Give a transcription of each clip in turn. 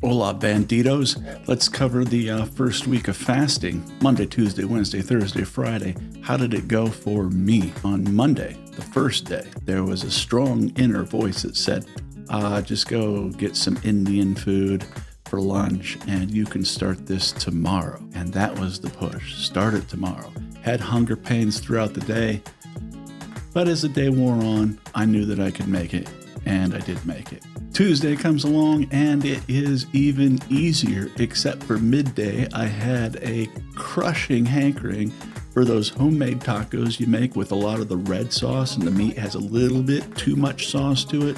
Hola, banditos. Let's cover the first week of fasting. Monday, Tuesday, Wednesday, Thursday, Friday. How did it go for me? On Monday, the first day, there was a strong inner voice that said, just go get some Indian food for lunch and you can start this tomorrow. And that was the push. Start it tomorrow. Had hunger pains throughout the day, but as the day wore on, I knew that I could make it, and I did make it. Tuesday comes along and it is even easier, except for midday. I had a crushing hankering for those homemade tacos you make with a lot of the red sauce, and the meat has a little bit too much sauce to it,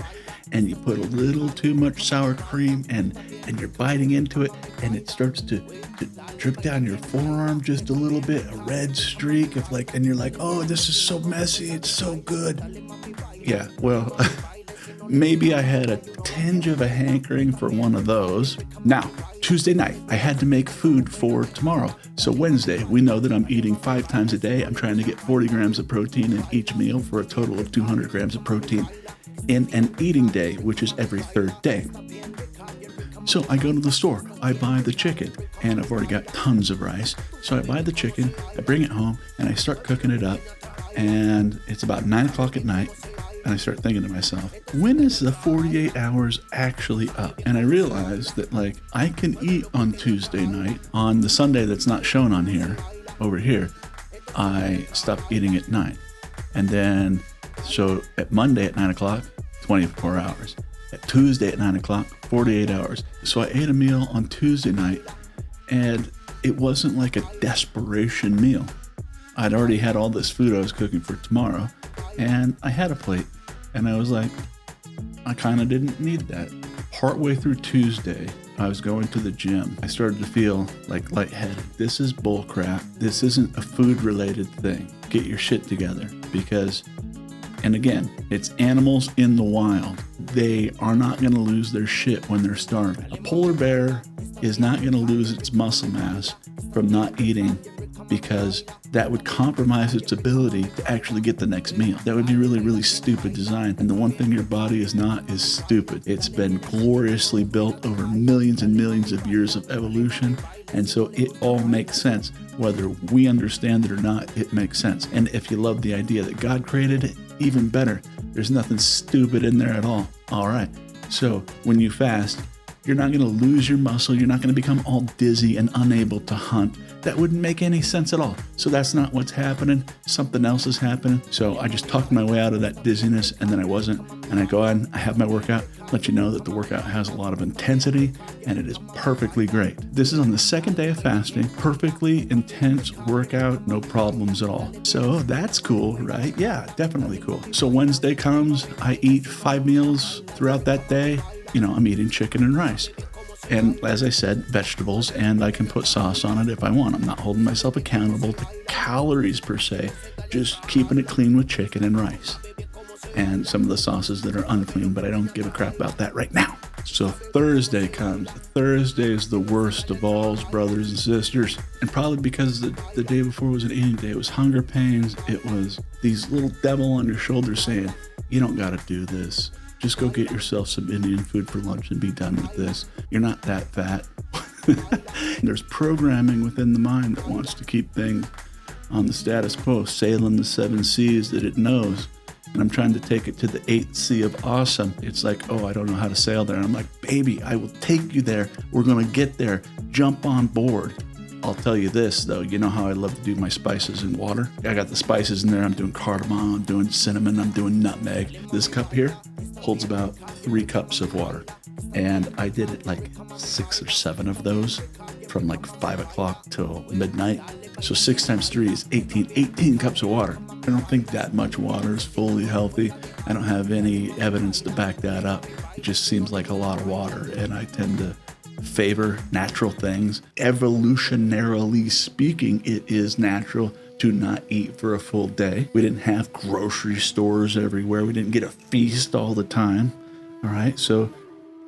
and you put a little too much sour cream, and you're biting into it, and it starts to drip down your forearm just a little bit, a red streak of and you're like, oh, this is so messy, it's so good. Yeah, well... Maybe I had a tinge of a hankering for one of those. Now, Tuesday night, I had to make food for tomorrow. So Wednesday, we know that I'm eating 5 times a day. I'm trying to get 40 grams of protein in each meal for a total of 200 grams of protein in an eating day, which is every third day. So I go to the store, I buy the chicken, and I've already got tons of rice. So I buy the chicken, I bring it home, and I start cooking it up. And it's about 9 o'clock at night. And I start thinking to myself, when is the 48 hours actually up? And I realized that I can eat on Tuesday night. On the Sunday that's not shown on here, over here, I stop eating at 9. And then, so at Monday at 9 o'clock, 24 hours. At Tuesday at 9 o'clock, 48 hours. So I ate a meal on Tuesday night, and it wasn't like a desperation meal. I'd already had all this food I was cooking for tomorrow, and I had a plate, and I was like, I kind of didn't need that. Partway through Tuesday, I was going to the gym. I started to feel lightheaded. This is bullcrap. This isn't a food-related thing. Get your shit together, because, and again, it's animals in the wild. They are not going to lose their shit when they're starving. A polar bear is not going to lose its muscle mass from not eating, because that would compromise its ability to actually get the next meal. That would be really, really stupid design. And the one thing your body is not is stupid. It's been gloriously built over millions and millions of years of evolution. And so it all makes sense. Whether we understand it or not, it makes sense. And if you love the idea that God created it, even better. There's nothing stupid in there at all. All right. So when you fast, you're not going to lose your muscle. You're not going to become all dizzy and unable to hunt. That wouldn't make any sense at all. So that's not what's happening. Something else is happening. So I just talked my way out of that dizziness, and then I wasn't. And I go on, I have my workout, let you know that the workout has a lot of intensity, and it is perfectly great. This is on the second day of fasting. Perfectly intense workout, no problems at all. So that's cool, right? Yeah, definitely cool. So Wednesday comes, I eat 5 meals throughout that day. I'm eating chicken and rice. And as I said, vegetables, and I can put sauce on it if I want. I'm not holding myself accountable to calories per se, just keeping it clean with chicken and rice. And some of the sauces that are unclean, but I don't give a crap about that right now. So Thursday comes. Thursday is the worst of all, brothers and sisters. And probably because the day before was an eating day. It was hunger pains. It was these little devil on your shoulder saying, you don't got to do this. Just go get yourself some Indian food for lunch and be done with this. You're not that fat. There's programming within the mind that wants to keep things on the status quo, sailing the 7 seas that it knows. And I'm trying to take it to the 8th sea of awesome. It's like, oh, I don't know how to sail there. And I'm like, baby, I will take you there. We're going to get there. Jump on board. I'll tell you this, though. You know how I love to do my spices in water? I got the spices in there. I'm doing cardamom, I'm doing cinnamon, I'm doing nutmeg. This cup here holds about 3 cups of water. And I did it 6 or 7 of those from 5 o'clock till midnight. So 6 times 3 is 18 cups of water. I don't think that much water is fully healthy. I don't have any evidence to back that up. It just seems like a lot of water, and I tend to favor natural things. Evolutionarily speaking, it is natural to not eat for a full day. We didn't have grocery stores everywhere. We didn't get a feast all the time. All right, so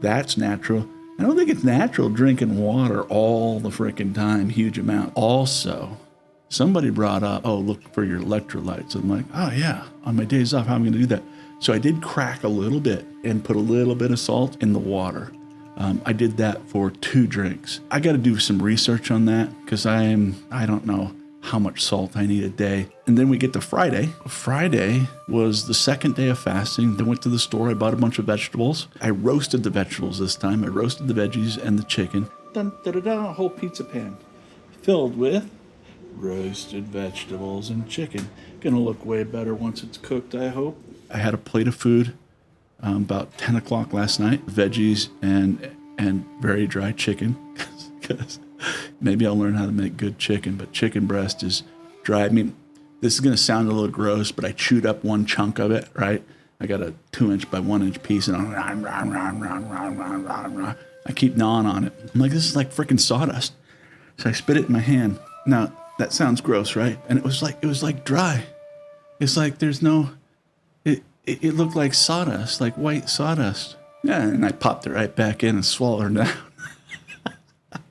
that's natural. I don't think it's natural drinking water all the freaking time, huge amount. Also, somebody brought up, oh, look for your electrolytes. I'm like, oh yeah, on my days off, how am I going to do that? So I did crack a little bit and put a little bit of salt in the water. I did that for 2 drinks. I got to do some research on that because I don't know how much salt I need a day. And then we get to Friday. Friday was the second day of fasting. Then went to the store. I bought a bunch of vegetables. I roasted the vegetables this time. I roasted the veggies and the chicken. Dun, da, da, da, a whole pizza pan filled with roasted vegetables and chicken. Gonna look way better once it's cooked, I hope. I had a plate of food about 10 o'clock last night, veggies and very dry chicken, because maybe I'll learn how to make good chicken, but chicken breast is dry. I mean, this is going to sound a little gross, but I chewed up one chunk of it, right? I got a 2-inch by 1-inch piece, and I keep gnawing on it. I'm like, this is like freaking sawdust. So I spit it in my hand. Now, that sounds gross, right? And it was like dry. It's like there's no... It looked like sawdust, like white sawdust. Yeah, and I popped it right back in and swallowed her down. I'm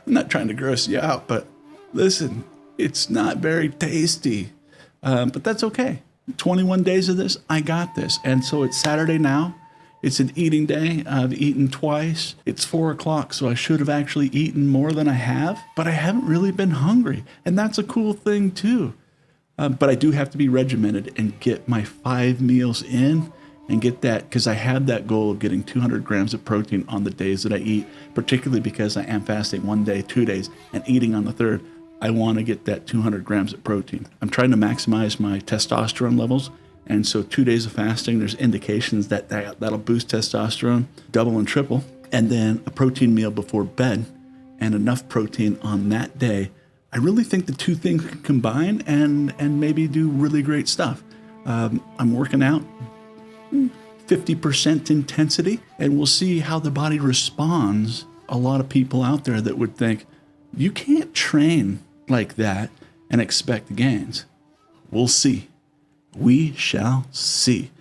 not trying to gross you out, but listen, it's not very tasty. But that's okay. 21 days of this, I got this. And so it's Saturday now. It's an eating day. I've eaten twice. It's 4 o'clock, so I should have actually eaten more than I have, but I haven't really been hungry. And that's a cool thing too. But I do have to be regimented and get my 5 meals in and get that, because I have that goal of getting 200 grams of protein on the days that I eat, particularly because I am fasting 1 day, 2 days, and eating on the third. I want to get that 200 grams of protein. I'm trying to maximize my testosterone levels. And so 2 days of fasting, there's indications that'll boost testosterone, double and triple. And then a protein meal before bed and enough protein on that day. I really think the 2 things can combine and maybe do really great stuff. I'm working out 50% intensity, and we'll see how the body responds. A lot of people out there that would think, you can't train like that and expect gains. We'll see. We shall see.